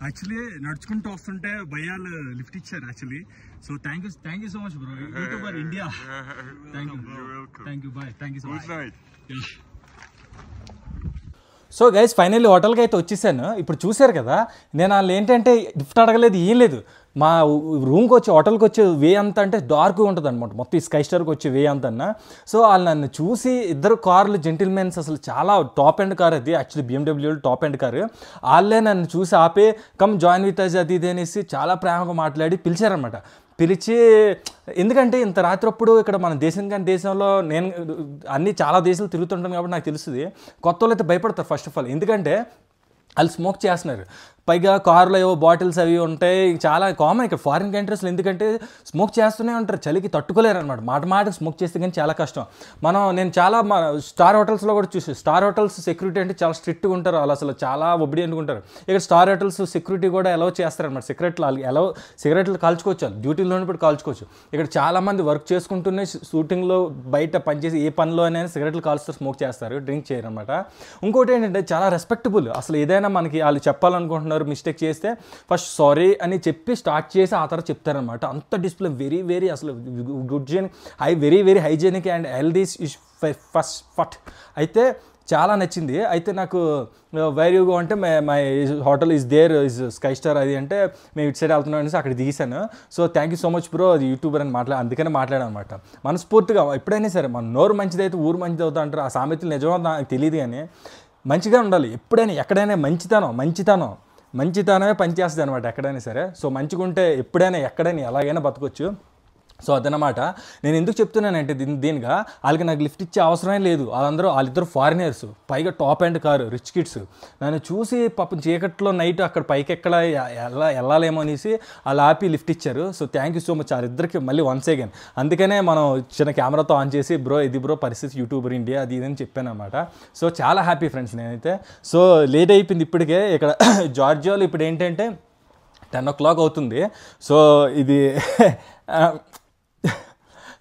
Actually నడుచుకుంటూ వస్తుంటే భయాలు లిఫ్ట్ ఇచ్చారు actually. So thank you so much bro. YouTuber India. Thank you bye. Thank you so much. So guys finally హోటల్కి అయితే వచ్చేసాను. ఇప్పుడు చూశారు కదా, నేను వాళ్ళు ఏంటంటే గిఫ్ట్ అడగలేదు, ఏం లేదు. మా రూమ్కి వచ్చి హోటల్కి వచ్చే వే అంతా అంటే డార్క్గా ఉంటుంది అనమాట, మొత్తం ఈ స్కై స్టార్కి వచ్చే వే అంతన్నా. సో వాళ్ళు నన్ను చూసి ఇద్దరు కార్లు జెంటిల్మెన్స్, అసలు చాలా టాప్ ఎండ్ కార్ అది actually, BMW top end car. వాళ్ళే నన్ను చూసి ఆపే కమ్ జాయిన్ విత్ అజ్ అది ఇది అనేసి చాలా ప్రేమగా మాట్లాడి పిలిచారనమాట. పిలిచి, ఎందుకంటే ఇంత రాత్రప్పుడు ఇక్కడ మన దేశం కానీ దేశంలో నేను అన్ని చాలా దేశాలు తిరుగుతుంటాను కాబట్టి నాకు తెలుస్తుంది. కొత్త వాళ్ళు అయితే భయపడతారు ఫస్ట్ ఆఫ్ ఆల్, ఎందుకంటే వాళ్ళు స్మోక్ చేస్తున్నారు. పైగా కార్లో ఏవో బాటిల్స్ అవి ఉంటాయి, చాలా కామన్ ఇక్కడ ఫారిన్ కంట్రీస్లో. ఎందుకంటే స్మోక్ చేస్తూనే ఉంటారు, చలికి తట్టుకోలేరు అనమాట. మాటకి స్మోక్ చేస్తే కానీ చాలా కష్టం. నేను చాలా స్టార్ హోటల్స్లో కూడా చూసి, స్టార్ హోటల్స్ సెక్యూరిటీ అంటే చాలా స్ట్రిక్ట్గా ఉంటారు వాళ్ళు, అసలు చాలా ఒబిడియంట్గా అనుకుంటారు. ఇక్కడ స్టార్ హోటల్స్ సెక్యూరిటీ కూడా అలౌ చేస్తారనమాట. సిగరెట్లు కాల్చుకోవచ్చు, వాళ్ళు డ్యూటీలోనే పెట్టి కాల్చుకోవచ్చు. ఇక్కడ చాలామంది వర్క్ చేసుకుంటూనే షూటింగ్లో బయట పనిచేసి ఏ పనిలో అయినా సిగరెట్లు కాల్చుతూ స్మోక్ చేస్తారు, డ్రింక్ చేయరు అనమాట. ఇంకోటి ఏంటంటే చాలా రెస్పెక్టబుల్. అసలు ఏదైనా మనకి వాళ్ళు చెప్పాలనుకుంటున్నారు, మిస్టేక్ చేస్తే ఫస్ట్ సారీ అని చెప్పి స్టార్ట్ చేసి ఆ తర్వాత చెప్తారనమాట. అంత డిస్ప్లే వెరీ అసలు good very hygienic and healthy first అయితే చాలా నచ్చింది. అయితే నాకు వేర్ యూ గో అంటే my hotel is there is sky star అది అంటే మేము ఇటు సైడ్ వెళ్తున్నాం అనేసి అక్కడ దిగేశాను. So thank you so much bro, అది యూట్యూబర్ అని అందుకనే మాట్లాడాను అనమాట. మనస్ఫూర్తిగా ఎప్పుడైనా సరే మన నోరు మంచిదైతే ఊరు మంచిది అవుతా అంటారు. ఆ సామెతలు నిజమో నాకు తెలియదు, కానీ మంచిగా ఉండాలి ఎప్పుడైనా ఎక్కడైనా. మంచితనమే పనిచేస్తుంది అనమాట ఎక్కడైనా సరే. సో మంచిగా ఉంటే ఎప్పుడైనా ఎక్కడైనా ఎలాగైనా బతకొచ్చు. సో అదనమాట. నేను ఎందుకు చెప్తున్నానంటే దీనిగా వాళ్ళకి నాకు లిఫ్ట్ ఇచ్చే అవసరమే లేదు. వాళ్ళిద్దరు ఫారినర్స్, పైగా top and car, rich kids. నన్ను చూసి పాపం చీకట్లో నైట్ అక్కడ పైకి వెళ్ళాలేమో అనేసి వాళ్ళు ఆపి లిఫ్ట్ ఇచ్చారు. So thank you so much వాళ్ళిద్దరికి మళ్ళీ వన్స్ అగైన్. అందుకనే మనం చిన్న కెమెరాతో ఆన్ చేసి ఇది బ్రో పరిస్థితి యూట్యూబర్ ఇండియా అది ఇదని చెప్పాను అనమాట. సో చాలా హ్యాపీ ఫ్రెండ్స్ నేనైతే. సో లేట్ అయిపోయింది ఇప్పటికే. ఇక్కడ జార్జియాలో ఇప్పుడు ఏంటంటే 10 o'clock అవుతుంది. సో ఇది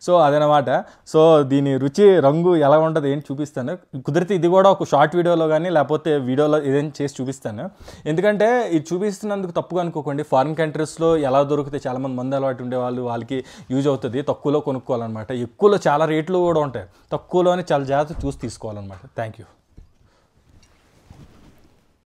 సో అదనమాట. సో దీని రుచి రంగు ఎలా ఉంటుంది ఏంటి చూపిస్తాను. కుదిరితే ఇది కూడా ఒక షార్ట్ వీడియోలో కానీ లేకపోతే వీడియోలో ఏదైనా చేసి చూపిస్తాను. ఎందుకంటే ఇది చూపిస్తున్నందుకు తప్పుగా అనుకోకండి. ఫారిన్ కంట్రీస్లో ఎలా దొరికితే చాలామంది మంది అలవాటు ఉండేవాళ్ళు, వాళ్ళకి యూజ్ అవుతుంది. తక్కువలో కొనుక్కోవాలన్నమాట. ఎక్కువలో చాలా రేట్లు కూడా ఉంటాయి, తక్కువలోనే చాలా జాగ్రత్త చూసి తీసుకోవాలన్నమాట. Thank you.